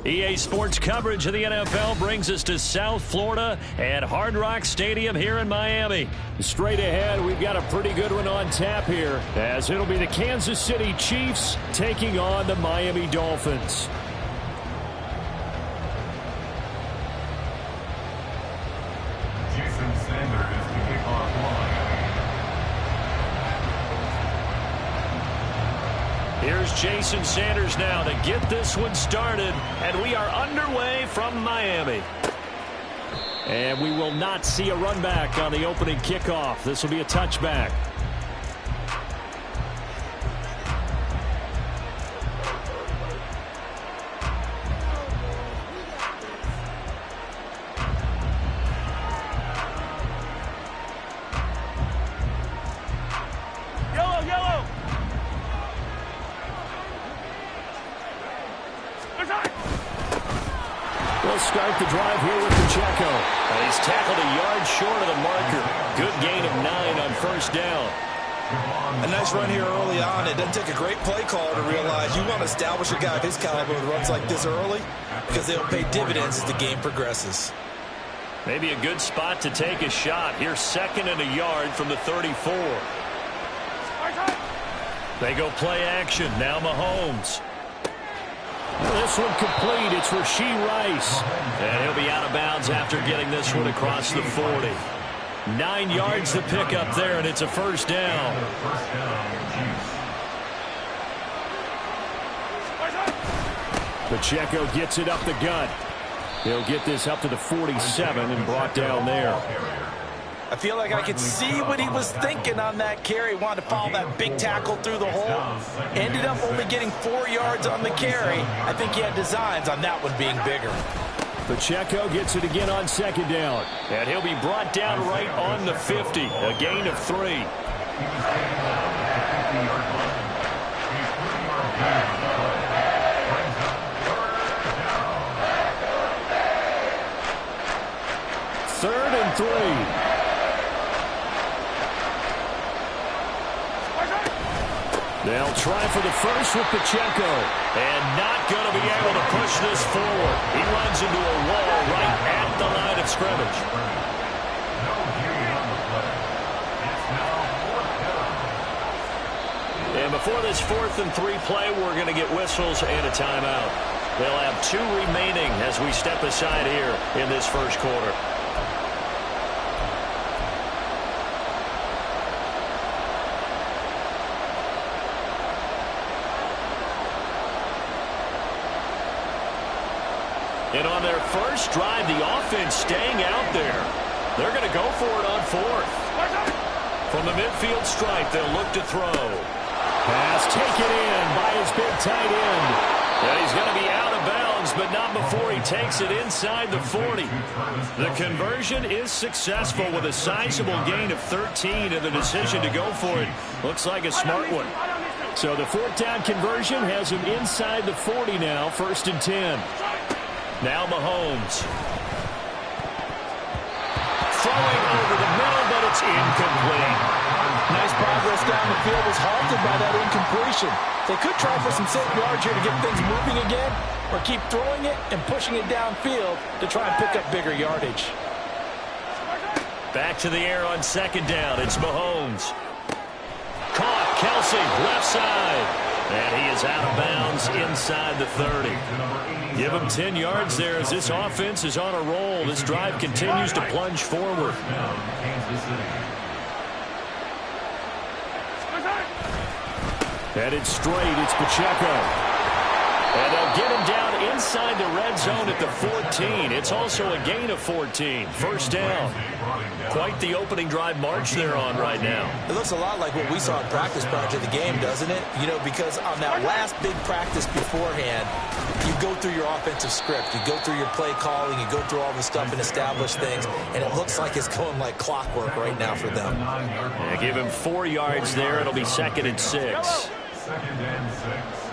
EA Sports coverage of the NFL brings us to South Florida at Hard Rock Stadium here in Miami. Straight ahead, we've got a pretty good one on tap here, as it'll be the Kansas City Chiefs taking on the Miami Dolphins. Here's Jason Sanders now to get this one started, and we are underway from Miami. And we will not see a run back on the opening kickoff. This will be a touchback. Start the drive here with Pacheco. And he's tackled a yard short of the marker. Good gain of 9 on first down. A nice run here early on. It doesn't take a great play caller to realize you want to establish a guy of his caliber with runs like this early, because they'll pay dividends as the game progresses. Maybe a good spot to take a shot. Here's 2nd and a yard from the 34. They go play action. Now Mahomes. This one complete. It's Rashee Rice. And he'll be out of bounds after getting this one across the 40. 9 yards to pick up there, and it's a first down. Pacheco gets it up the gut. He'll get this up to the 47 and brought down there. I feel like I could see what he was thinking on that carry. Wanted to follow that big tackle through the hole. Ended up only getting 4 yards on the carry. I think he had designs on that one being bigger. Pacheco gets it again on 2nd down. And he'll be brought down right on the 50. A gain of 3. Third and 3. They'll try for the first with Pacheco. And not going to be able to push this forward. He runs into a wall right at the line of scrimmage. And before this 4th and 3 play, we're going to get whistles and a timeout. They'll have 2 remaining as we step aside here in this first quarter. And on their first drive, the offense staying out there. They're going to go for it on 4th. From the midfield stripe, they'll look to throw. Pass taken in by his big tight end. And he's going to be out of bounds, but not before he takes it inside the 40. The conversion is successful with a sizable gain of 13, and the decision to go for it looks like a smart one. So the 4th down conversion has him inside the 40 now, 1st and 10. Now Mahomes. Throwing over the middle, but it's incomplete. Nice progress down the field was halted by that incompletion. They could try for some safe yards here to get things moving again, or keep throwing it and pushing it downfield to try and pick up bigger yardage. Back to the air on 2nd down. It's Mahomes. Caught. Kelsey, left side. And he is out of bounds inside the 30. Give him 10 yards there as this offense is on a roll. This drive continues to plunge forward. Headed straight, it's Pacheco. And they'll get him down inside the red zone at the 14. It's also a gain of 14. First down. Quite the opening drive march they're on right now. It looks a lot like what we saw in practice prior to the game, doesn't it? You know, because on that last big practice beforehand, you go through your offensive script. You go through your play calling. You go through all the stuff and establish things. And it looks like it's going like clockwork right now for them. Yeah, give him 4 yards there. It'll be 2nd and 6. 2nd and 6.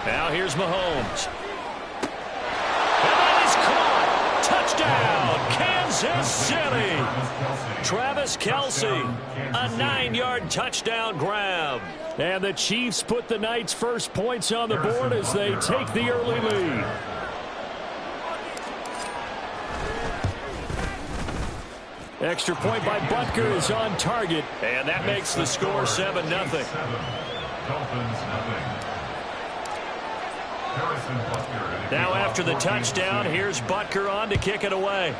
Now here's Mahomes. And that is caught. Touchdown, Kansas Kansas City. Travis Kelce, a 9-yard touchdown grab. And the Chiefs put the night's first points on the board as they take the early lead. Extra point by Butker is on target, and that makes the score 7-0. Now after the touchdown, here's Butker on to kick it away.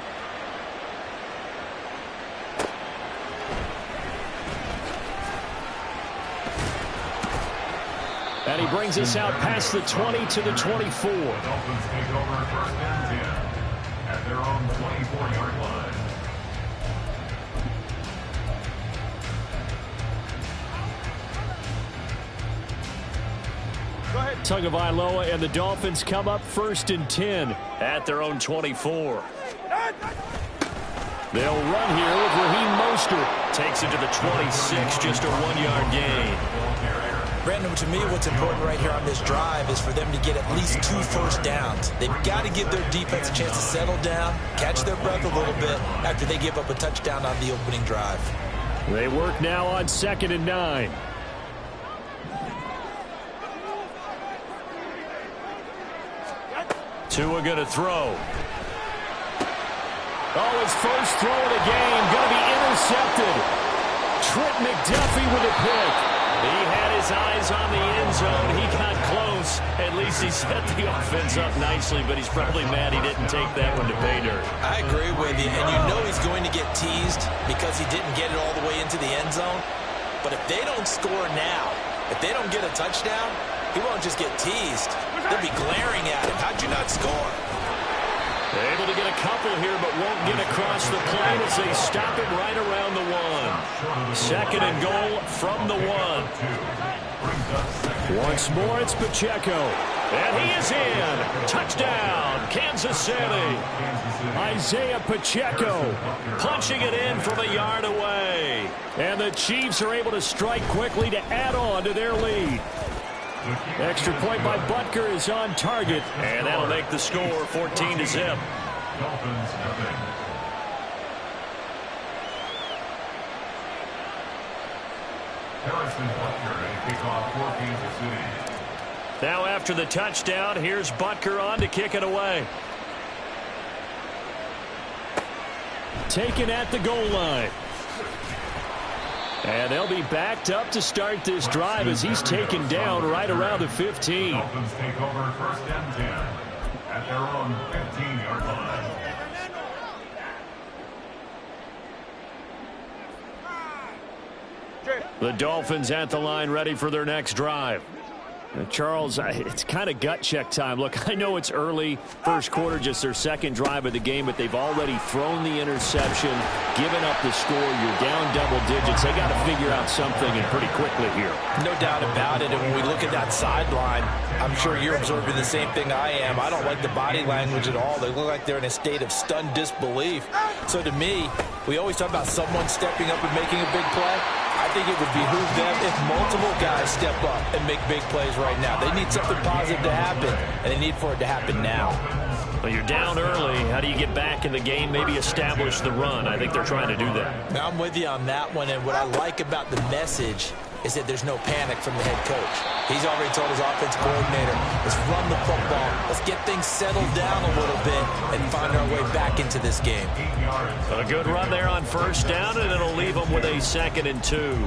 And he brings us out past the 20 to the 24. Dolphins take over first and 10 at their own 24-yard line. Tagovailoa and the Dolphins come up 1st and 10 at their own 24. They'll run here with Raheem Mostert. Takes it to the 26, just a 1-yard gain. Brandon, to me, what's important right here on this drive is for them to get at least 2 first downs. They've got to give their defense a chance to settle down, catch their breath a little bit after they give up a touchdown on the opening drive. They work now on 2nd and 9. Tua going to throw. Oh, his first throw of the game going to be intercepted. Trent McDuffie with a pick. He had his eyes on the end zone. He got close. At least he set the offense up nicely, but he's probably mad he didn't take that one to pay dirt. I agree with you, and you know he's going to get teased because he didn't get it all the way into the end zone. But if they don't score now, if they don't get a touchdown, he won't just get teased. They'll be glaring at him. How'd you not score? Able to get a couple here, but won't get across the plane as they stop it right around the 1. 2nd and goal from the 1. Once more, it's Pacheco. And he is in. Touchdown, Kansas City. Isaiah Pacheco punching it in from a yard away. And the Chiefs are able to strike quickly to add on to their lead. Extra point by Butker is on target, and that'll make the score 14-0. Dolphins nothing. Harrison Butker a kickoff for Kansas City. Now after the touchdown, here's Butker on to kick it away. Taken at the goal line. And they'll be backed up to start this drive as he's taken down right around the 15. Dolphins take over 1st and 10 at their own 15-yard line. The Dolphins at the line ready for their next drive. Charles, it's kind of gut check time. Look, I know it's early, first quarter, just their 2nd drive of the game, but they've already thrown the interception, given up the score. You're down double digits. They got to figure out something, and pretty quickly here. No doubt about it. And when we look at that sideline, I'm sure you're observing the same thing I am. I don't like the body language at all. They look like they're in a state of stunned disbelief. So to me, we always talk about someone stepping up and making a big play. I think it would behoove them if multiple guys step up and make big plays right now. They need something positive to happen, and they need for it to happen now. Well, you're down early. How do you get back in the game, maybe establish the run? I think they're trying to do that. Now, I'm with you on that one, and what I like about the message is that there's no panic from the head coach. He's already told his offense coordinator, let's run the football, let's get things settled down a little bit and find our way back into this game. A good run there on 1st down, and it'll leave them with a 2nd and 2.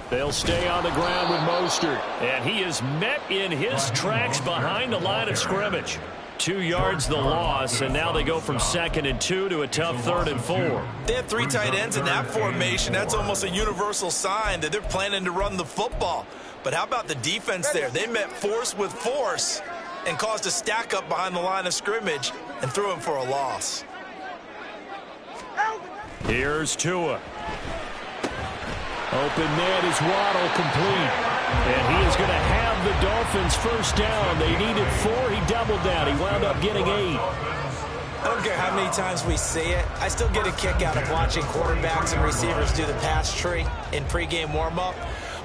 They'll stay on the ground with Mostert, and he is met in his tracks behind the line of scrimmage. 2 yards the loss, and now they go from 2nd and 2 to a tough 3rd and 4. They have 3 tight ends in that formation. That's almost a universal sign that they're planning to run the football. But how about the defense there? They met force with force and caused a stack up behind the line of scrimmage and threw him for a loss. Here's Tua. Open net is Waddle, complete. And he is going to have the Dolphins 1st down. They needed 4. He doubled that. He wound up getting 8. I don't care how many times we see it. I still get a kick out of watching quarterbacks and receivers do the pass tree in pregame warm-up.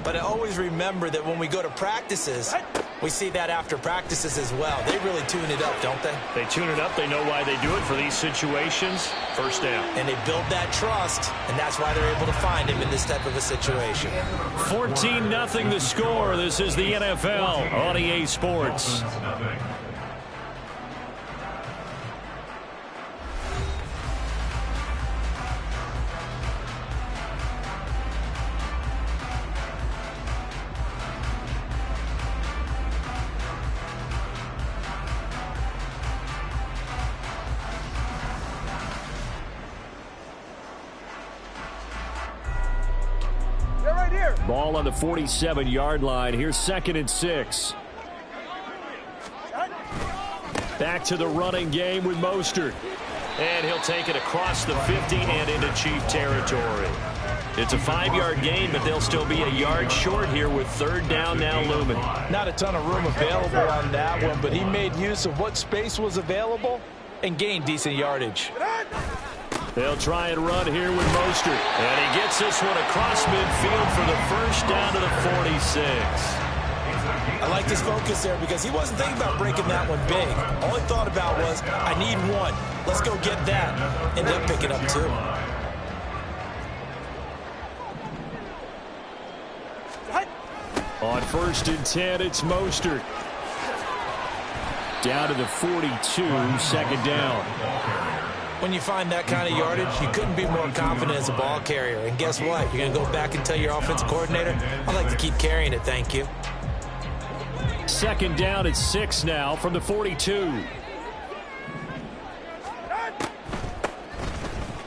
But I always remember that when we go to practices, we see that after practices as well. They really tune it up, don't they? They tune it up. They know why they do it for these situations. First down. And they build that trust, and that's why they're able to find him in this type of a situation. 14-0 the score. This is the NFL on EA Sports. Ball on the 47-yard line. Here's 2nd and 6. Back to the running game with Mostert. And he'll take it across the 50 and into Chief territory. It's a 5-yard gain, but they'll still be a yard short here with 3rd down now looming. Not a ton of room available on that one, but he made use of what space was available and gained decent yardage. They'll try and run here with Mostert. And he gets this one across midfield for the first down to the 46. I like his focus there because he wasn't thinking about breaking that one big. All he thought about was, I need one. Let's go get that. And they'll pick it up too. On 1st and 10, it's Mostert. Down to the 42, 2nd down. When you find that kind of yardage, you couldn't be more confident as a ball carrier. And guess what? You're going to go back and tell your offensive coordinator, I'd like to keep carrying it, thank you. 2nd down at 6 now from the 42.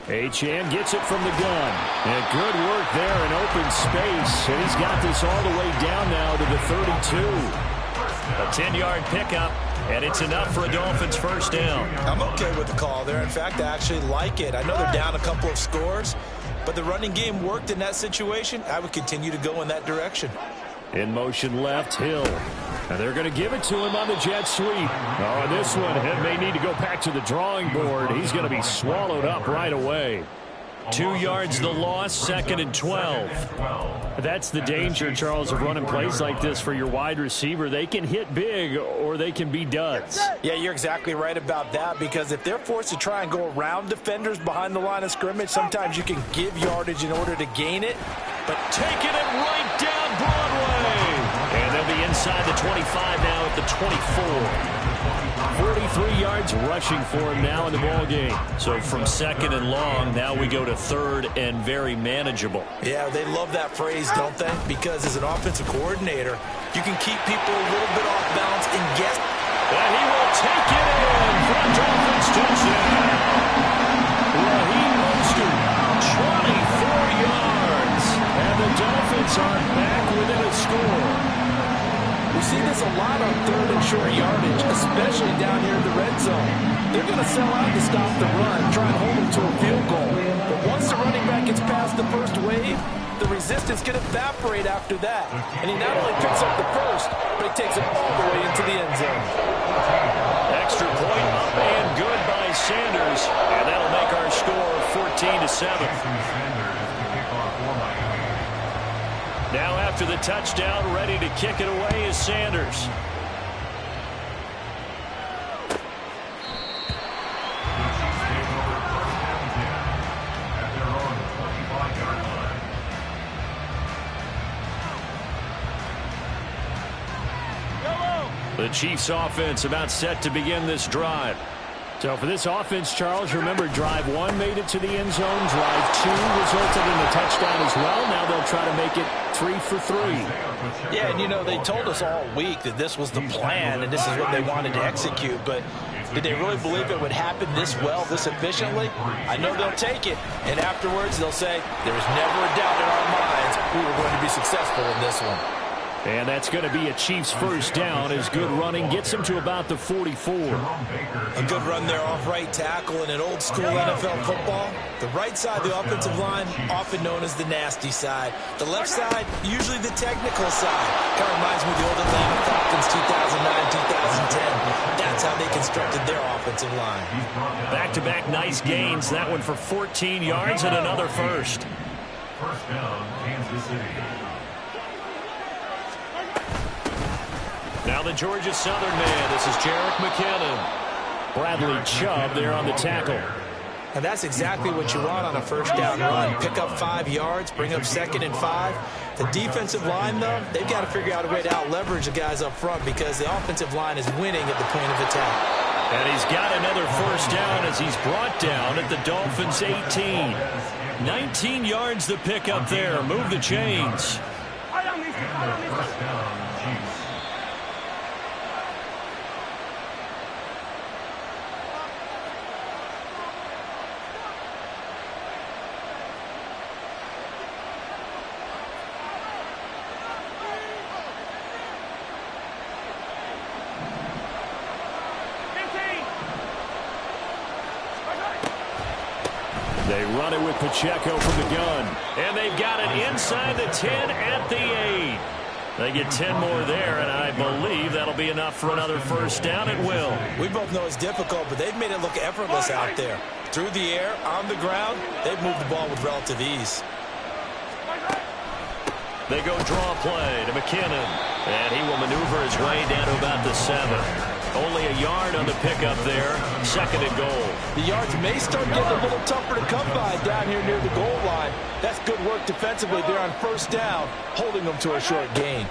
Achane gets it from the gun. And good work there in open space. And he's got this all the way down now to the 32. A 10-yard pickup. And it's enough for a Dolphins first down. I'm okay with the call there. In fact, I actually like it. I know they're down a couple of scores, but the running game worked in that situation. I would continue to go in that direction. In motion left, Hill. And they're going to give it to him on the jet sweep. Oh, this one, he may need to go back to the drawing board. He's going to be swallowed up right away. 2 yards the loss, 2nd and 12. That's the danger, Charles, of running plays like this for your wide receiver. They can hit big or they can be duds. Yeah, you're exactly right about that, because if they're forced to try and go around defenders behind the line of scrimmage, sometimes you can give yardage in order to gain it. But taking it right down Broadway. And they'll be inside the 25 now at the 24. 43 yards rushing for him now in the ball game. So from 2nd and long, now we go to 3rd and very manageable. Yeah, they love that phrase, don't they? Because as an offensive coordinator, you can keep people a little bit off balance and guess. And he will take it in for a Dolphins touchdown. Raheem Mostert, 24 yards. And the Dolphins are back within a score. We see this a lot on 3rd and short yardage, especially down here in the red zone. They're going to sell out to stop the run, try and hold them to a field goal. But once the running back gets past the first wave, the resistance can evaporate after that. And he not only picks up the first, but he takes it all the way into the end zone. Extra point up and good by Sanders. And that'll make our score 14-7. Now after the touchdown, ready to kick it away is Sanders. The Chiefs offense about set to begin this drive. So for this offense, Charles, remember drive 1 made it to the end zone. Drive 2 resulted in a touchdown as well. Now they'll try to make it 3 for 3. Yeah, and you know, they told us all week that this was the plan and this is what they wanted to execute. But did they really believe it would happen this well, this efficiently? I know they'll take it. And afterwards, they'll say, there was never a doubt in our minds we were going to be successful in this one. And that's going to be a Chiefs first down as good running gets him to about the 44. A good run there off right tackle in an old school NFL football. The right side of the offensive line, often known as the nasty side. The left side, usually the technical side. Kind of reminds me of the old Atlanta Falcons 2009, 2010. That's how they constructed their offensive line. Back-to-back nice gains. That one for 14 yards and another first. First down, Kansas City. Now the Georgia Southern man. This is Jerick McKinnon. Bradley Chubb there on the tackle. And that's exactly what you want on a first down run. Pick up 5 yards, bring up 2nd and 5. The defensive line, though, they've got to figure out a way to out-leverage the guys up front because the offensive line is winning at the point of attack. And he's got another first down as he's brought down at the Dolphins' 18. 19 yards the pick up there. Move the chains. First down, Chiefs. They run it with Pacheco from the gun. And they've got it inside the 10 at the 8. They get 10 more there, and I believe that'll be enough for another first down. It will. We both know it's difficult, but they've made it look effortless out there. Through the air, on the ground, they've moved the ball with relative ease. They go draw play to McKinnon. And he will maneuver his way down to about the 7. Only a yard on the pickup there. 2nd and goal. The yards may start getting a little tougher to come by down here near the goal line. That's good work defensively there on first down, holding them to a short gain.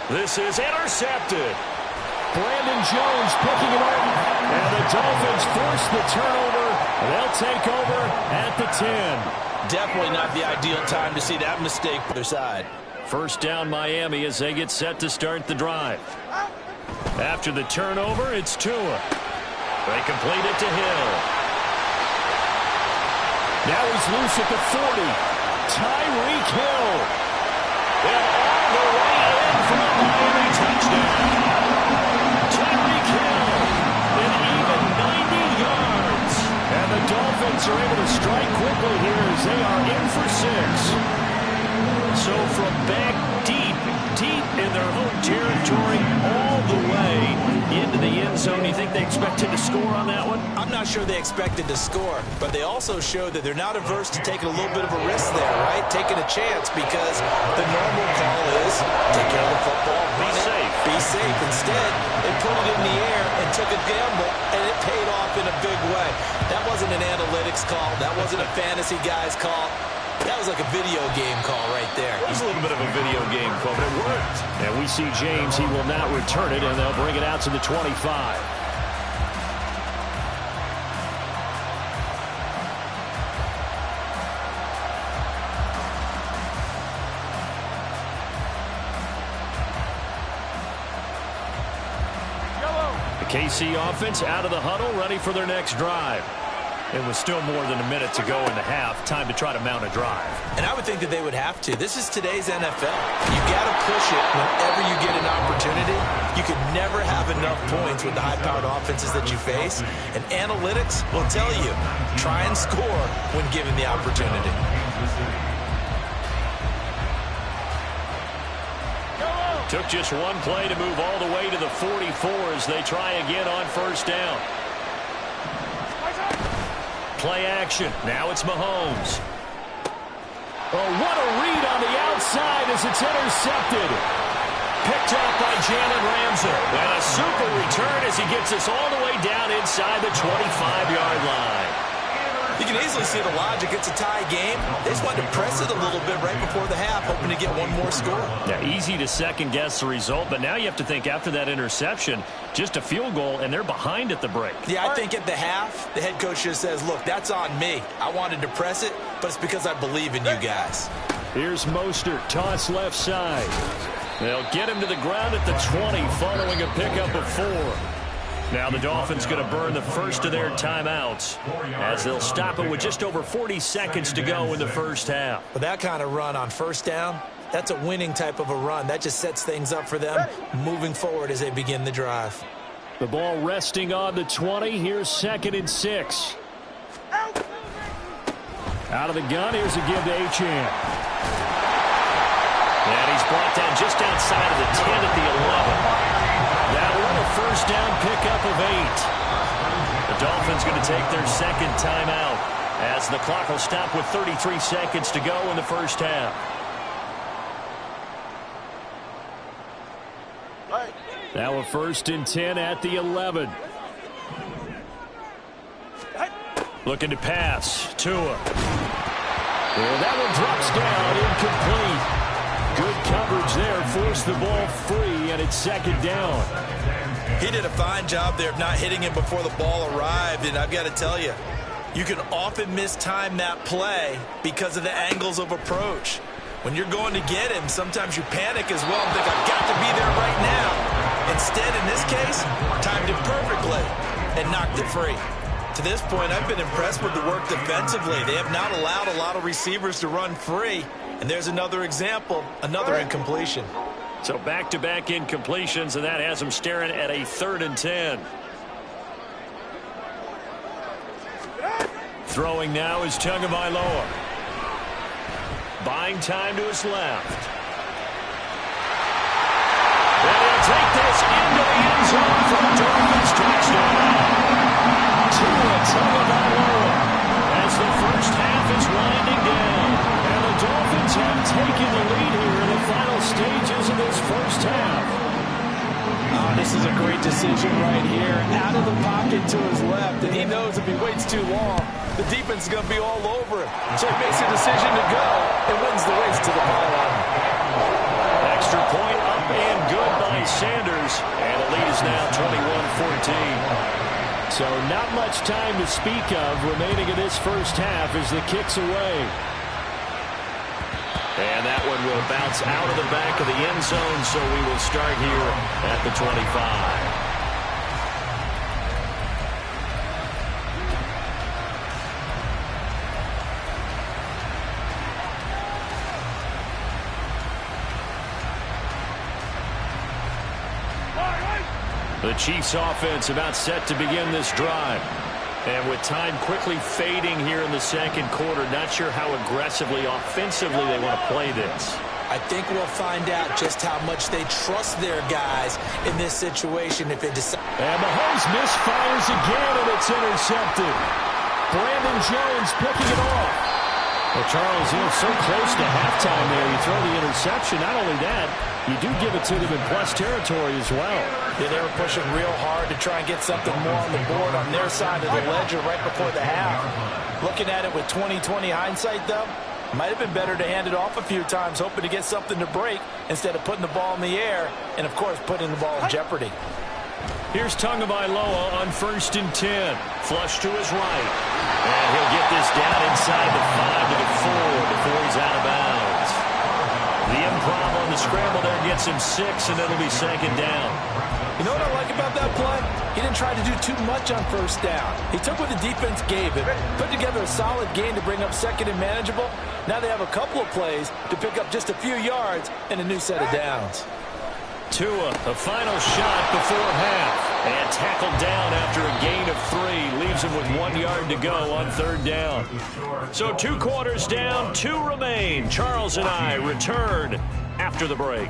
This is intercepted. Brandon Jones picking it up. And the Dolphins force the turnover. They'll take over at the 10. Definitely not the ideal time to see that mistake for their side. First down Miami as they get set to start the drive. After the turnover, it's Tua. They complete it to Hill. Now he's loose at the 40. Tyreek Hill. And all the way in for a Miami touchdown. Tyreek Hill. An even 90 yards. And the Dolphins are able to strike quickly here as they are in for 6. So from back deep in their home territory, all the way into the end zone, you think they expected to score on that one? I'm not sure they expected to score, but they also showed that they're not averse to taking a little bit of a risk there, right? Taking a chance because the normal call is take care of the football, run it, be safe. Instead, they put it in the air and took a gamble, and it paid off in a big way. That wasn't an analytics call. That wasn't a fantasy guy's call. That was like a video game call right there. It was a little bit of a video game call, but it worked. And we see James. He will not return it, and they'll bring it out to the 25. The KC offense out of the huddle, ready for their next drive. It was still more than a minute to go in the half. Time to try to mount a drive. And I would think that they would have to. This is today's NFL. You got to push it whenever you get an opportunity. You can never have enough points with the high-powered offenses that you face. And analytics will tell you, try and score when given the opportunity. Took just one play to move all the way to the 44 as they try again on first down. Play action. Now it's Mahomes. Oh, what a read on the outside as it's intercepted. Picked up by Jalen Ramsey. And a super return as he gets us all the way down inside the 25-yard line. You can easily see the logic. It's a tie game. They just wanted to press it a little bit right before the half, hoping to get one more score. Yeah, easy to second-guess the result, but now you have to think after that interception, just a field goal, and they're behind at the break. Yeah, I think at the half, the head coach just says, look, that's on me. I wanted to press it, but it's because I believe in you guys. Here's Mostert, toss left side. They'll get him to the ground at the 20 following a pickup of 4. Now the Dolphins going to burn the first of their timeouts as they'll stop it with just over 40 seconds to go in the first half. With that kind of run on first down, that's a winning type of a run. That just sets things up for them moving forward as they begin the drive. The ball resting on the 20. Here's 2nd and 6. Out of the gun, here's a give to Achane. And he's brought down just outside of the 10 at the 11. That one a first down pickup of 8. The Dolphins going to take their second timeout as the clock will stop with 33 seconds to go in the first half. Now a 1st and 10 at the 11. Looking to pass. Tua. And that one drops down, incomplete. Good coverage there, forced the ball free, and it's 2nd down. He did a fine job there of not hitting him before the ball arrived, and I've got to tell you, you can often mistime that play because of the angles of approach. When you're going to get him, sometimes you panic as well and think, I've got to be there right now. Instead, in this case, timed it perfectly and knocked it free. To this point, I've been impressed with the work defensively. They have not allowed a lot of receivers to run free. And there's another example, another incompletion. So back-to-back incompletions, and that has them staring at a 3rd and 10. Throwing now is Tagovailoa. Buying time to his left. And he'll take this into the end zone for the Dolphins touchdown. Tua Tagovailoa as the first half is winding down. And the Dolphins have taken the lead here in the final stages of this first half. Oh, this is a great decision right here. Out of the pocket to his left, and he knows if he waits too long, the defense is going to be all over him. So he makes a decision to go and wins the race to the pylon. Extra point up and good by Sanders. And the lead is now 21-14. So not much time to speak of remaining in this first half as the kick's away. And that one will bounce out of the back of the end zone, so we will start here at the 25. The Chiefs offense about set to begin this drive. And with time quickly fading here in the 2nd quarter, not sure how aggressively, offensively they want to play this. I think we'll find out just how much they trust their guys in this situation if it decides. And Mahomes misfires again, and it's intercepted. Brandon Jones picking it off. Well, Charles, so close to halftime there. You throw the interception. Not only that, you do give it to them in plus territory as well. Yeah, they were pushing real hard to try and get something more on the board on their side of the ledger right before the half. Looking at it with 20/20 hindsight, though, might have been better to hand it off a few times, hoping to get something to break instead of putting the ball in the air and, of course, putting the ball in jeopardy. Here's Tagovailoa on 1st and 10. Flush to his right. And he'll get this down inside the 5 to the 4 before he's out of bounds. The improv on the scramble there gets him 6, and it'll be 2nd down. You know what I like about that play? He didn't try to do too much on 1st down. He took what the defense gave him, put together a solid game to bring up 2nd and manageable. Now they have a couple of plays to pick up just a few yards and a new set of downs. Tua, the final shot before half. And tackled down after a gain of 3. Leaves him with 1 yard to go on 3rd down. So 2 quarters down, 2 remain. Charles and I return after the break.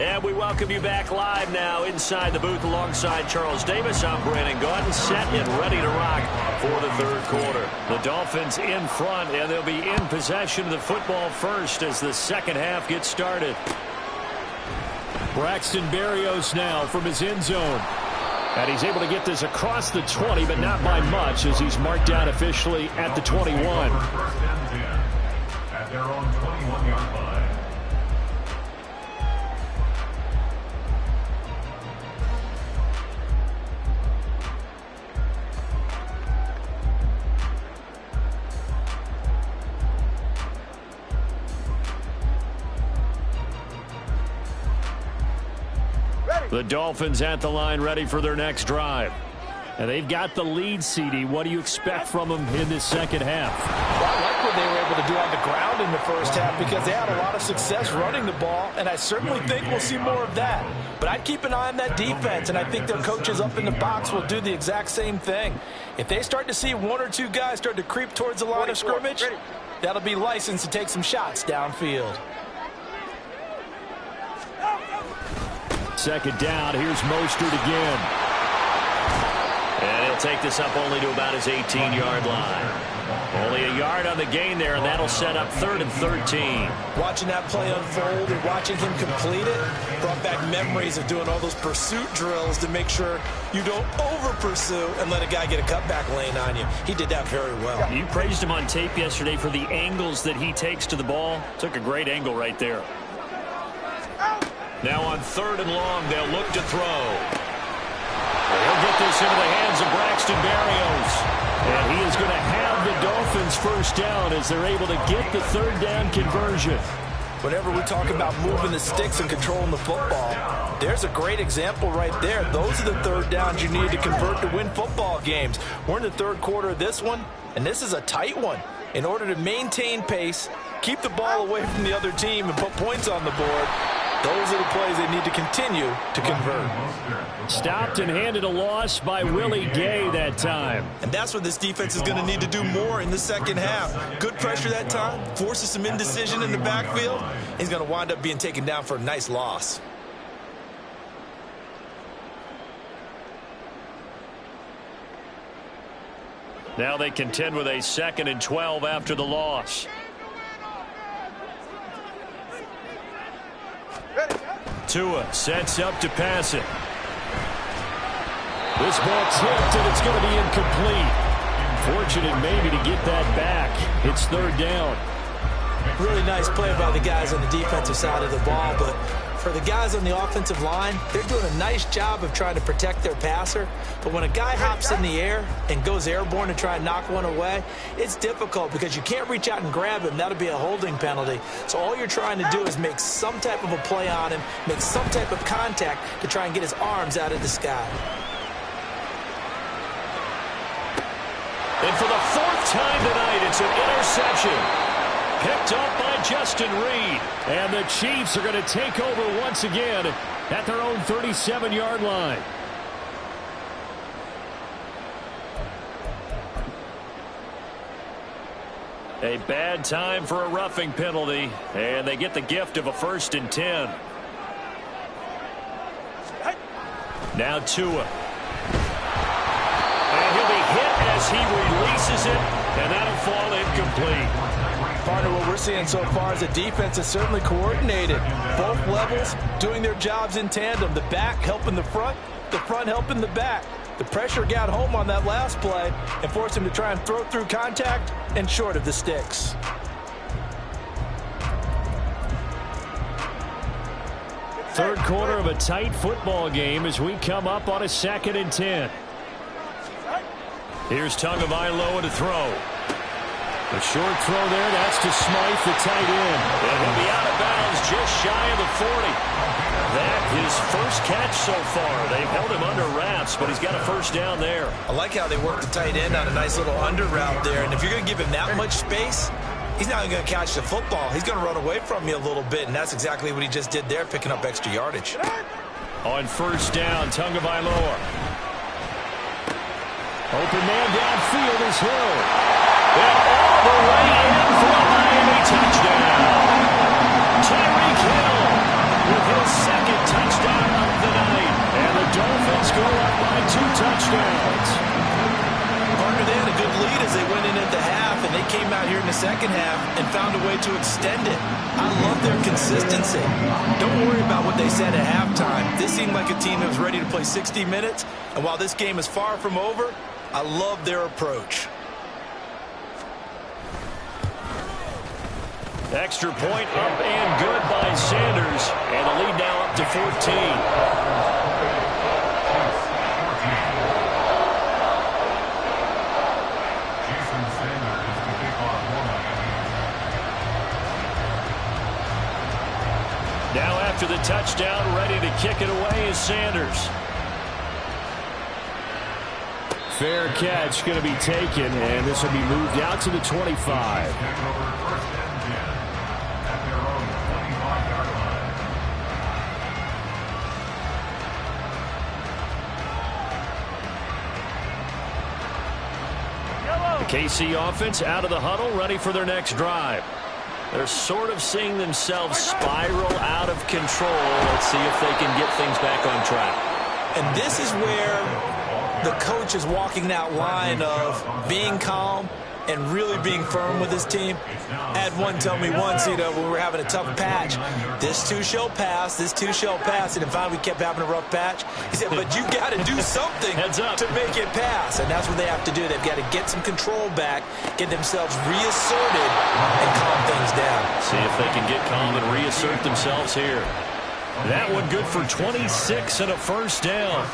And we welcome you back live now inside the booth alongside Charles Davis. I'm Brandon Gaudin, set and ready to rock for the 3rd quarter. The Dolphins in front, and they'll be in possession of the football first as the 2nd half gets started. Braxton Berrios now from his end zone. And he's able to get this across the 20, but not by much as he's marked down officially at the 21. At their own 21-yard line. The Dolphins at the line ready for their next drive. And they've got the lead, CD. What do you expect from them in this 2nd half? Well, I like what they were able to do on the ground in the 1st half because they had a lot of success running the ball, and I certainly think we'll see more of that. But I'd keep an eye on that defense, and I think their coaches up in the box will do the exact same thing. If they start to see 1 or 2 guys start to creep towards the line of scrimmage, that'll be licensed to take some shots downfield. 2nd down. Here's Mostert again. take this up only to about his 18-yard line. Only a yard on the gain there, and that'll set up 3rd and 13. Watching that play unfold and watching him complete it brought back memories of doing all those pursuit drills to make sure you don't over-pursue and let a guy get a cutback lane on you. He did that very well. You praised him on tape yesterday for the angles that he takes to the ball. Took a great angle right there. Now on 3rd and long, they'll look to throw. He'll get this into the hands of Braxton Berrios. And he is going to have the Dolphins first down as they're able to get the 3rd down conversion. Whenever we talk about moving the sticks and controlling the football, there's a great example right there. Those are the 3rd downs you need to convert to win football games. We're in the 3rd quarter of this one, and this is a tight one. In order to maintain pace, keep the ball away from the other team, and put points on the board, those are the plays they need to continue to convert. Stopped and handed a loss by Willie Gay that time. And that's what this defense is going to need to do more in the second half. Good pressure that time, forces some indecision in the backfield. He's going to wind up being taken down for a nice loss. Now they contend with a 2nd and 12 after the loss. Tua sets up to pass it. This ball tipped, and it's going to be incomplete. Fortunate maybe to get that back. It's 3rd down. Really nice play by the guys on the defensive side of the ball, but for the guys on the offensive line, they're doing a nice job of trying to protect their passer. But when a guy hops in the air and goes airborne to try and knock one away, it's difficult because you can't reach out and grab him. That'll be a holding penalty. So all you're trying to do is make some type of a play on him, make some type of contact to try and get his arms out of the sky. And for the 4th time tonight, it's an interception. Picked up by Justin Reed. And the Chiefs are going to take over once again at their own 37-yard line. A bad time for a roughing penalty, and they get the gift of a 1st and 10. Now Tua. And he'll be hit as he releases it, and that'll fall incomplete. Partner, what we're seeing so far is the defense is certainly coordinated. Both levels doing their jobs in tandem. The back helping the front helping the back. The pressure got home on that last play and forced him to try and throw through contact and short of the sticks. Third quarter of a tight football game as we come up on a 2nd and 10. Here's Tagovailoa to throw. A short throw there. That's to Smythe, the tight end. And he'll be out of bounds just shy of the 40. That his first catch so far. They've held him under wraps, but he's got a 1st down there. I like how they work the tight end on a nice little under route there. And if you're going to give him that much space, he's not going to catch the football. He's going to run away from you a little bit, and that's exactly what he just did there, picking up extra yardage. On 1st down, Tagovailoa. Open man downfield is Hill. And all the way in for a Miami touchdown. Tyreek Hill with his 2nd touchdown of the night. And the Dolphins go up by 2 touchdowns. Partner, they had a good lead as they went in at the half, and they came out here in the second half and found a way to extend it. I love their consistency. Don't worry about what they said at halftime. This seemed like a team that was ready to play 60 minutes, and while this game is far from over, I love their approach. Extra point up and good by Sanders. And the lead now up to 14. Now after the touchdown, ready to kick it away is Sanders. Fair catch going to be taken, and this will be moved out to the 25. The KC offense out of the huddle, ready for their next drive. They're sort of seeing themselves spiral out of control. Let's see if they can get things back on track. And this is where the coach is walking that line of being calm and really being firm with his team. I had one tell me once, when we were having a tough patch, this too shall pass, this too shall pass. And then finally we kept having a rough patch. He said, but you got to do something to make it pass. And that's what they have to do. They've got to get some control back, get themselves reasserted, and calm things down. See if they can get calm and reassert themselves here. That one good for 26 and a first down.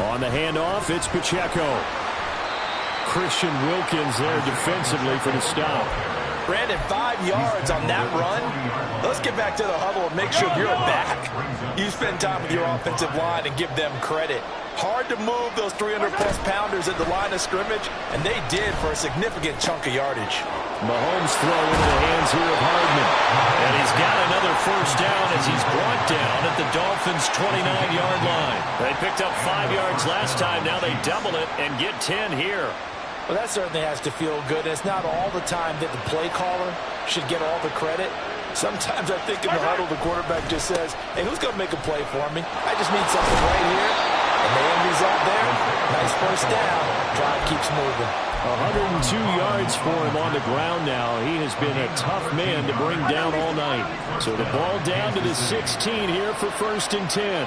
On the handoff, it's Pacheco. Christian Wilkins there defensively for the stop. Brandon, 5 yards on that run. Let's get back to the huddle and make sure you're back. You spend time with your offensive line and give them credit. Hard to move those 300-plus pounders at the line of scrimmage, and they did for a significant chunk of yardage. Mahomes throw into the hands here of Hardman. And he's got another first down as he's brought down at the Dolphins' 29-yard line. They picked up 5 yards last time. Now they double it and get 10 here. Well, that certainly has to feel good. It's not all the time that the play caller should get all the credit. Sometimes I think in the huddle, the quarterback just says, hey, who's going to make a play for me? I just need something right here. And the end result there, nice first down. Drive keeps moving. 102 yards for him on the ground now. He has been a tough man to bring down all night. So the ball down to the 16 here for 1st and 10.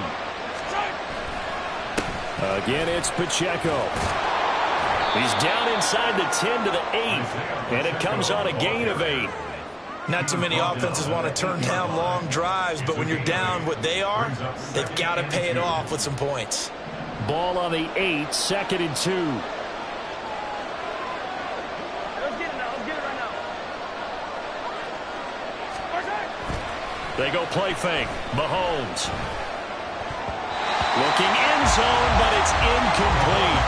Again, it's Pacheco. He's down inside the 10 to the 8. And it comes on a gain of 8. Not too many offenses want to turn down long drives, but when you're down what they are, they've got to pay it off with some points. Ball on the 8, 2nd and 2. They go play fake. Mahomes. Looking end zone, but it's incomplete.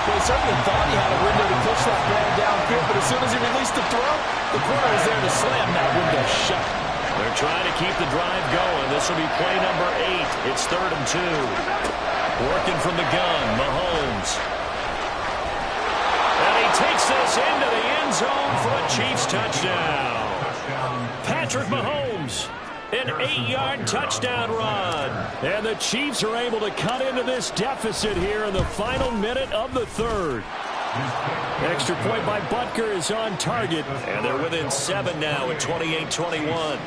Well, he certainly thought he had a window to push that ball downfield, but as soon as he released the throw, the corner was there to slam that window shut. They're trying to keep the drive going. This will be play number 8. It's 3rd and 2. Working from the gun, Mahomes. And he takes this into the end zone for a Chiefs touchdown. Patrick Mahomes, an 8-yard touchdown run. And the Chiefs are able to cut into this deficit here in the final minute of the 3rd. Extra point by Butker is on target. And they're within 7 now at 28-21.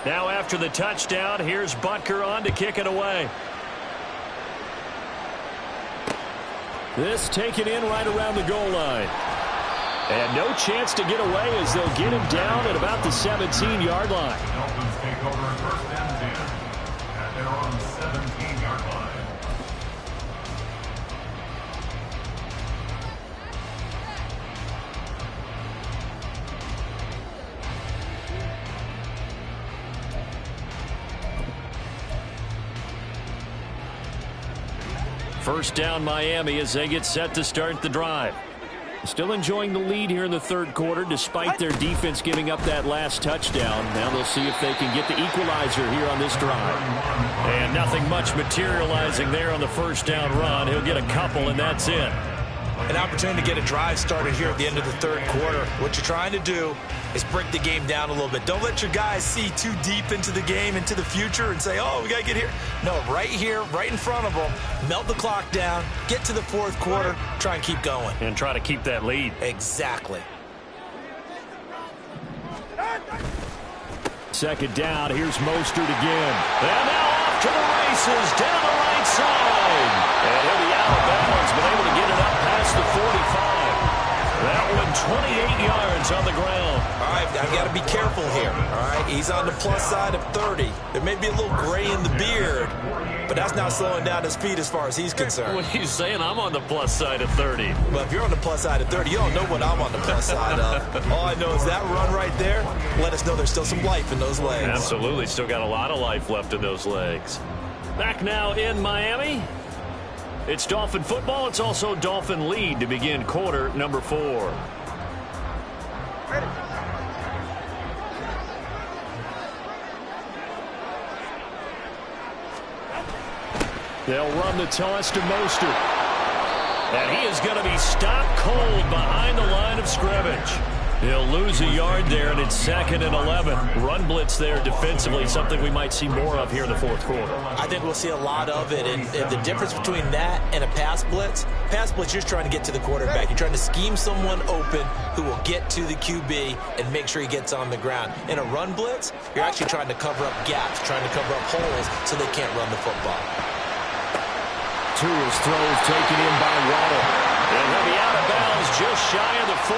Now after the touchdown, here's Butker on to kick it away. This taken in right around the goal line. And no chance to get away as they'll get him down at about the 17-yard line. Dolphins take over 1st and 10 at their own 17-yard line. First down Miami as they get set to start the drive. Still enjoying the lead here in the 3rd quarter despite their defense giving up that last touchdown. Now they'll see if they can get the equalizer here on this drive. And nothing much materializing there on the first down run. He'll get a couple and that's it. An opportunity to get a drive started here at the end of the 3rd quarter. What you're trying to do is break the game down a little bit. Don't let your guys see too deep into the game, into the future, and say, oh, we got to get here. No, right here, right in front of them, melt the clock down, get to the 4th quarter, try and keep going. And try to keep that lead. Exactly. 2nd down, here's Mostert again. And now off to the races, down the right side. And he'll be out of bounds, but able to get it up past the 45. That one 28 yards on the ground. All right, I've got to be careful here. All right, he's on the plus side of 30. There may be a little gray in the beard, but that's not slowing down his feet as far as he's concerned. What are you saying? I'm on the plus side of 30. Well, if you're on the plus side of 30, you don't know what I'm on the plus side of. All I know is that run right there let us know there's still some life in those legs. Absolutely. Still got a lot of life left in those legs. Back now in Miami. It's Dolphin football. It's also Dolphin lead to begin quarter number 4. Ready. They'll run the toss to Mostert. And he is going to be stopped cold behind the line of scrimmage. He'll lose a yard there, and it's 2nd and 11. Run blitz there defensively, something we might see more of here in the fourth quarter. I think we'll see a lot of it, and the difference between that and a pass blitz, you're trying to get to the quarterback. You're trying to scheme someone open who will get to the QB and make sure he gets on the ground. In a run blitz, you're actually trying to cover up gaps, trying to cover up holes so they can't run the football. Tua's throw is taken in by Waddle. And he'll be out of bounds just shy of the 40.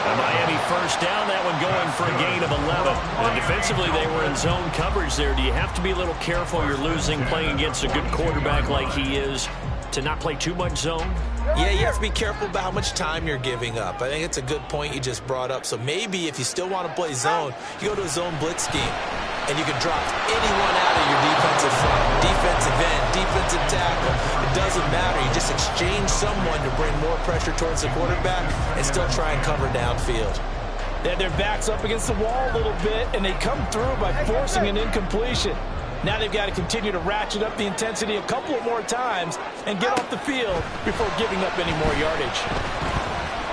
And Miami first down, that one going for a gain of 11. And defensively, they were in zone coverage there. Do you have to be a little careful? You're losing, playing against a good quarterback like he is, to not play too much zone? Yeah, you have to be careful about how much time you're giving up. I think it's a good point you just brought up. So maybe if you still want to play zone, you go to a zone blitz scheme. And you can drop anyone out of your defensive front, defensive end, defensive tackle. It doesn't matter. You just exchange someone to bring more pressure towards the quarterback and still try and cover downfield. They had their backs up against the wall a little bit, and they come through by forcing an incompletion. Now they've got to continue to ratchet up the intensity a couple of more times and get off the field before giving up any more yardage.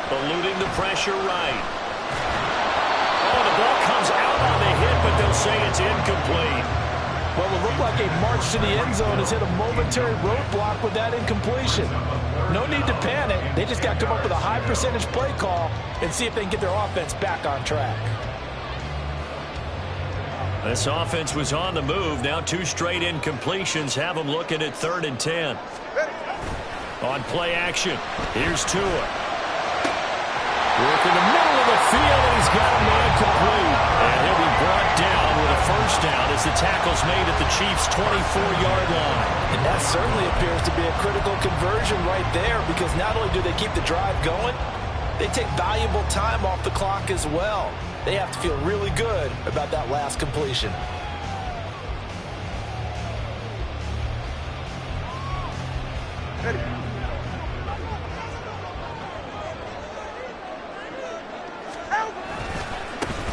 Eluding the pressure right. Oh, the ball comes out on the hit, but they'll say it's incomplete. Well, it looked like a march to the end zone has hit a momentary roadblock with that incompletion. No need to panic. They just got to come up with a high percentage play call and see if they can get their offense back on track. This offense was on the move. Now 2 straight incompletions have them looking at 3rd and 10. On play action, here's Tua. Work in the middle of the field, and he's got a man complete. And he'll be brought down with a first down as the tackle's made at the Chiefs' 24-yard line. And that certainly appears to be a critical conversion right there, because not only do they keep the drive going, they take valuable time off the clock as well. They have to feel really good about that last completion.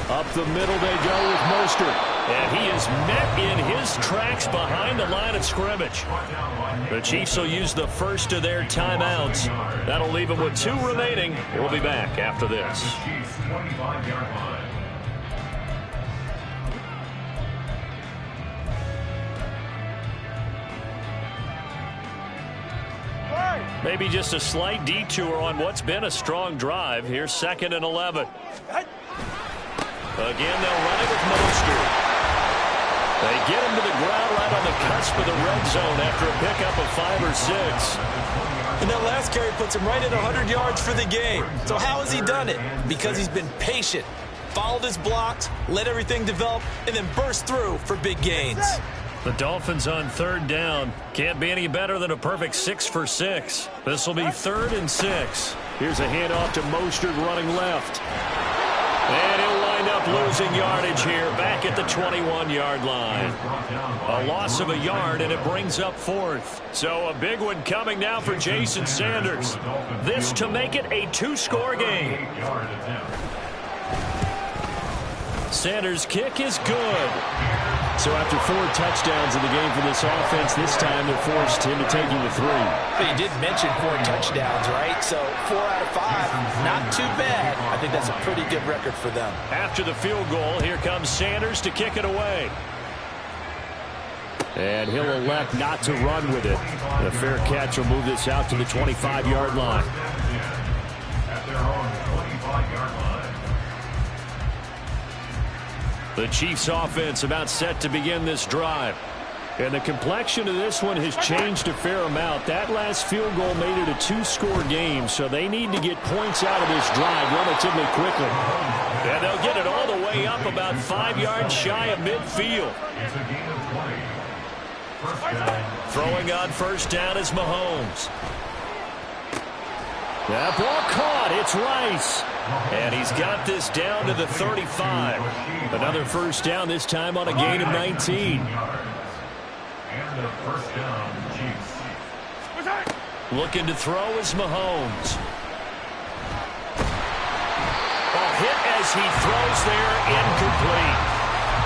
Up the middle they go with Mostert. And he is met in his tracks behind the line of scrimmage. The Chiefs will use the first of their timeouts. That'll leave them with 2 remaining. We'll be back after this. Chiefs 25-yard line. Maybe just a slight detour on what's been a strong drive. Here's 2nd and 11. Again, they'll run it with Mostert. They get him to the ground right on the cusp of the red zone after a pickup of 5 or 6. And that last carry puts him right at 100 yards for the game. So how has he done it? Because he's been patient, followed his blocks, let everything develop, and then burst through for big gains. The Dolphins on 3rd down. Can't be any better than a perfect 6 for 6. This will be 3rd and 6. Here's a handoff to Mostert running left. And he'll wind up losing yardage here back at the 21-yard line. A loss of a yard, and it brings up 4th. So a big one coming now for Jason Sanders. This to make it a 2-score game. Sanders' kick is good. So after 4 touchdowns in the game for this offense, this time they're forced him to take him to 3. But you did mention 4 touchdowns, right? So 4 out of 5, not too bad. I think that's a pretty good record for them. After the field goal, here comes Sanders to kick it away. And he'll elect not to run with it. The fair catch will move this out to the 25-yard line. At their own 25-yard line. The Chiefs offense about set to begin this drive. And the complexion of this one has changed a fair amount. That last field goal made it a 2-score game, so they need to get points out of this drive relatively quickly. And they'll get it all the way up about 5 yards shy of midfield. It's a gain of 20. First down. Throwing on first down is Mahomes. That ball caught. It's Rice. And he's got this down to the 35. Another first down, this time on a gain of 19. And the first down, Chiefs. Looking to throw is Mahomes. A hit as he throws there, incomplete.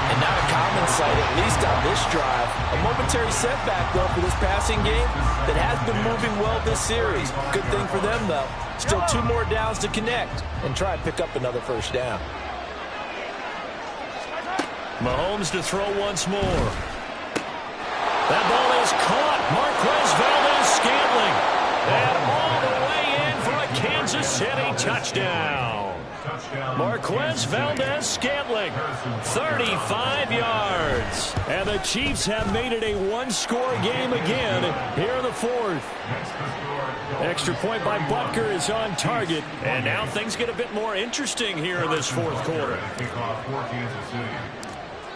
And not a common sight, at least on this drive. A momentary setback, though, for this passing game that has been moving well this series. Good thing for them, though. Still 2 more downs to connect and try and pick up another first down. Mahomes to throw once more. That ball is caught. Marquez Valdez-Scantling. And all the way in for a Kansas City touchdown. Marquez Valdez-Scantling, 35 yards. And the Chiefs have made it a one-score game again here in the fourth. Extra point by Butker is on target. And now things get a bit more interesting here in this fourth quarter.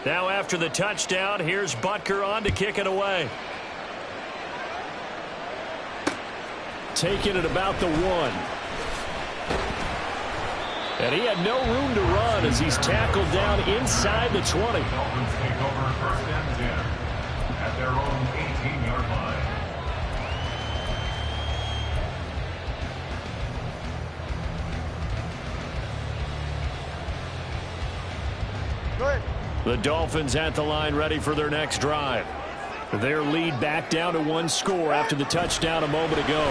Now after the touchdown, here's Butker on to kick it away. Taking it about the 1. And he had no room to run as he's tackled down inside the 20. Dolphins take over first and 10 at their own 18-yard line. The Dolphins at the line ready for their next drive. Their lead back down to 1 score after the touchdown a moment ago.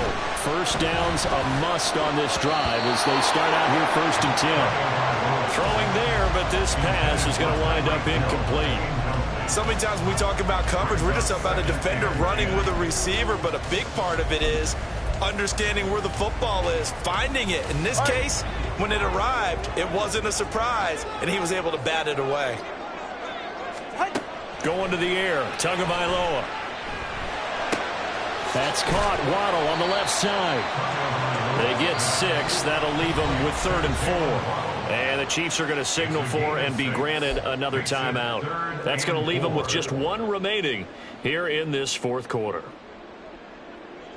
First down's a must on this drive as they start out here first and 10. Throwing there, but this pass is going to wind up incomplete. So many times when we talk about coverage, we're just about a defender running with a receiver, but a big part of it is understanding where the football is, finding it. In this case, when it arrived, it wasn't a surprise, and he was able to bat it away. Going to the air, Tagovailoa. That's caught. Waddle on the left side. They get 6. That'll leave them with 3rd and 4. And the Chiefs are going to signal for and be granted another timeout. That's going to leave them with just 1 remaining here in this fourth quarter.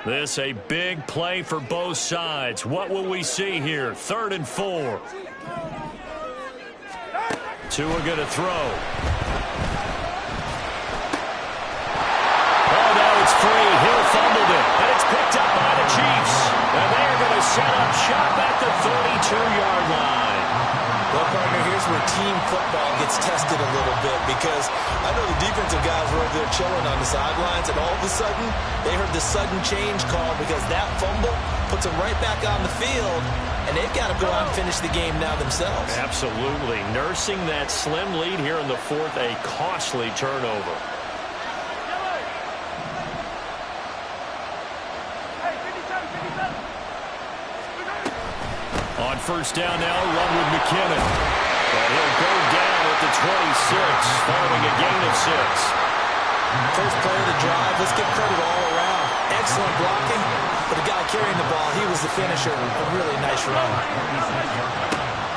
This a big play for both sides. What will we see here? 3rd and 4. Tua going to throw. It's free. Hill fumbled it. And it's picked up by the Chiefs. And they're going to set up shop at the 32-yard line. Well, partner, here's where team football gets tested a little bit because I know the defensive guys were over there chilling on the sidelines, and all of a sudden, they heard the sudden change call because that fumble puts them right back on the field, and they've got to go out and finish the game now themselves. Absolutely. Nursing that slim lead here in the fourth, a costly turnover. On first down now, run with McKinnon. And he'll go down at the 26, following a gain of 6. First play of the drive, let's give credit all around. Excellent blocking, but the guy carrying the ball, he was the finisher. A really nice run.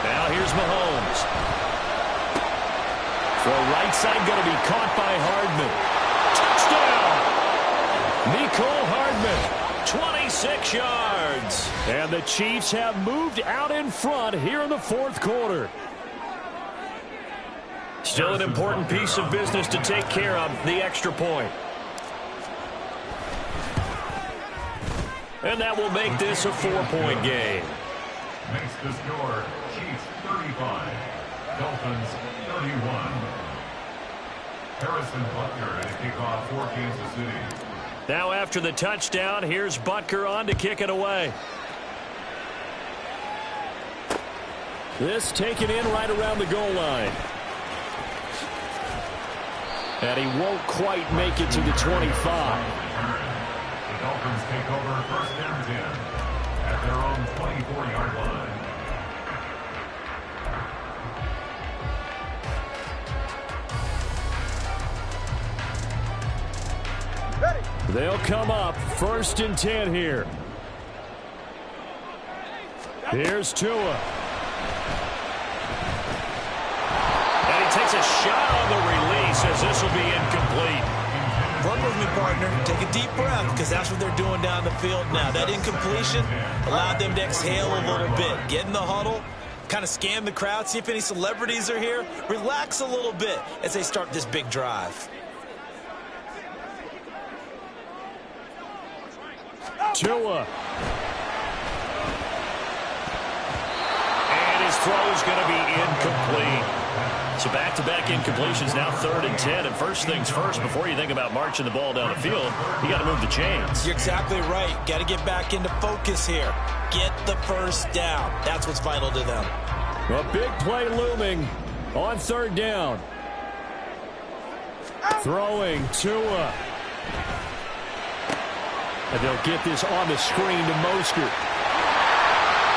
Now here's Mahomes. Throw right side, going to be caught by Hardman. Touchdown! Mecole Hardman. 26 yards. And the Chiefs have moved out in front here in the fourth quarter. Still an important piece of business to take care of, the extra point. And that will make this a 4-point game. Makes the score Chiefs 35, Dolphins 31. Harrison Butker to kick off for Kansas City. Now after the touchdown, here's Butker on to kick it away. This taken in right around the goal line. And he won't quite make it to the 25. The Dolphins take over first and 10 at their own 24-yard line. They'll come up first and 10 here. Here's Tua. And he takes a shot on the release as this will be incomplete. Run with me, partner. Take a deep breath because that's what they're doing down the field now. That incompletion allowed them to exhale a little bit. Get in the huddle, kind of scan the crowd, see if any celebrities are here. Relax a little bit as they start this big drive. Tua. And his throw is going to be incomplete. So back-to-back incompletions, now 3rd and 10. And first things first, before you think about marching the ball down the field, you got to move the chains. You're exactly right. Got to get back into focus here. Get the first down. That's what's vital to them. A big play looming on 3rd down. Throwing Tua. And they'll get this on the screen to Mostert.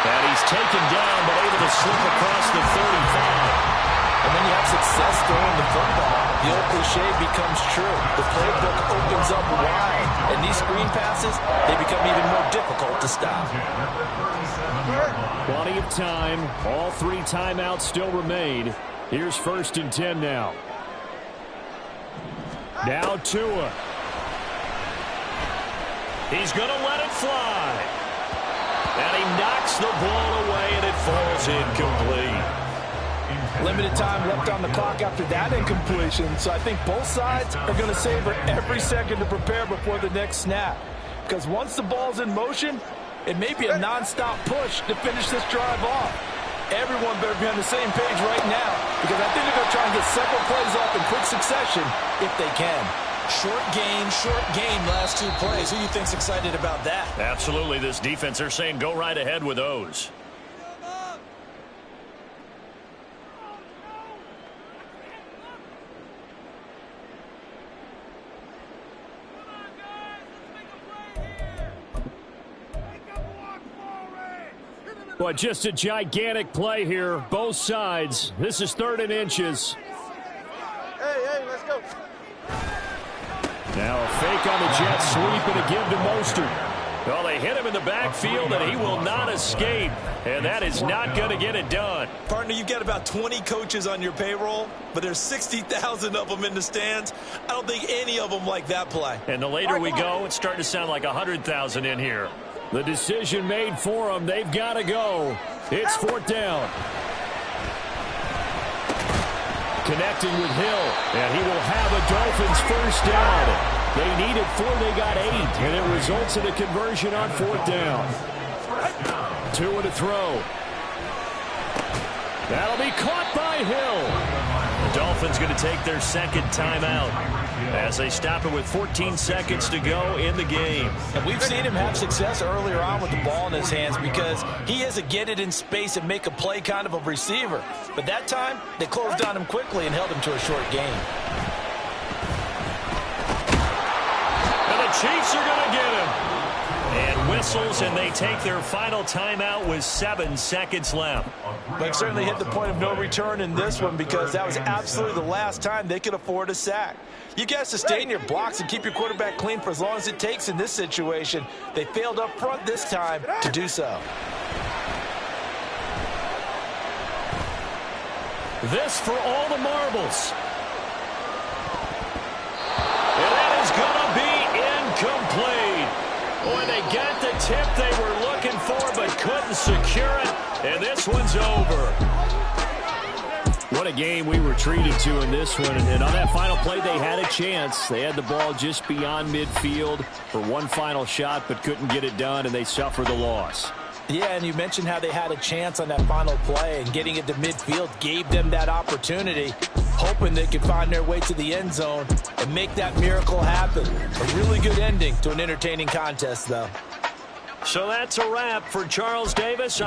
And he's taken down, but able to slip across the 35. And when you have success throwing the football, the old cliche becomes true. The playbook opens up wide, and these screen passes, they become even more difficult to stop. Plenty of time. All 3 timeouts still remain. Here's 1st and 10 now. Now Tua. He's going to let it fly. And he knocks the ball away, and it falls incomplete. Limited time left on the clock after that incompletion, so I think both sides are going to savor every second to prepare before the next snap. Because once the ball's in motion, it may be a nonstop push to finish this drive off. Everyone better be on the same page right now, because I think they're going to try and get several plays off in quick succession if they can. Short game, last 2 plays. Who do you think's excited about that? Absolutely. This defense, they're saying go right ahead with those. Well, just a gigantic play here, both sides. This is 3rd and inches. Hey, let's go. Now a fake on the jet sweep and a give to Mostert. Well, they hit him in the backfield, and he will not escape. And that is not going to get it done. Partner, you've got about 20 coaches on your payroll, but there's 60,000 of them in the stands. I don't think any of them like that play. And the later we go, it's starting to sound like 100,000 in here. The decision made for them. They've got to go. It's 4th down. Connecting with Hill, and he will have a Dolphins first down. They needed 4, they got 8, and it results in a conversion on 4th down. Tua to throw. That'll be caught by Hill. The Dolphins going to take their 2nd timeout as they stop it with 14 seconds to go in the game. And we've seen him have success earlier on with the ball in his hands because he is a get it in space and make a play kind of a receiver. But that time, they closed on him quickly and held him to a short gain. And the Chiefs are going to get him. And whistles, and they take their final timeout with 7 seconds left. They've certainly hit the point of no return in this one because that was absolutely the last time they could afford a sack. You guys sustain your blocks and keep your quarterback clean for as long as it takes in this situation. They failed up front this time to do so. This for all the marbles. And that is going to be incomplete. Boy, they got the tip they were looking for but couldn't secure it. And this one's over. What a game we were treated to in this one. And on that final play, they had a chance. They had the ball just beyond midfield for one final shot but couldn't get it done, and they suffer the loss. Yeah, and you mentioned how they had a chance on that final play, and getting it to midfield gave them that opportunity, hoping they could find their way to the end zone and make that miracle happen. A really good ending to an entertaining contest, though. So that's a wrap for Charles Davis.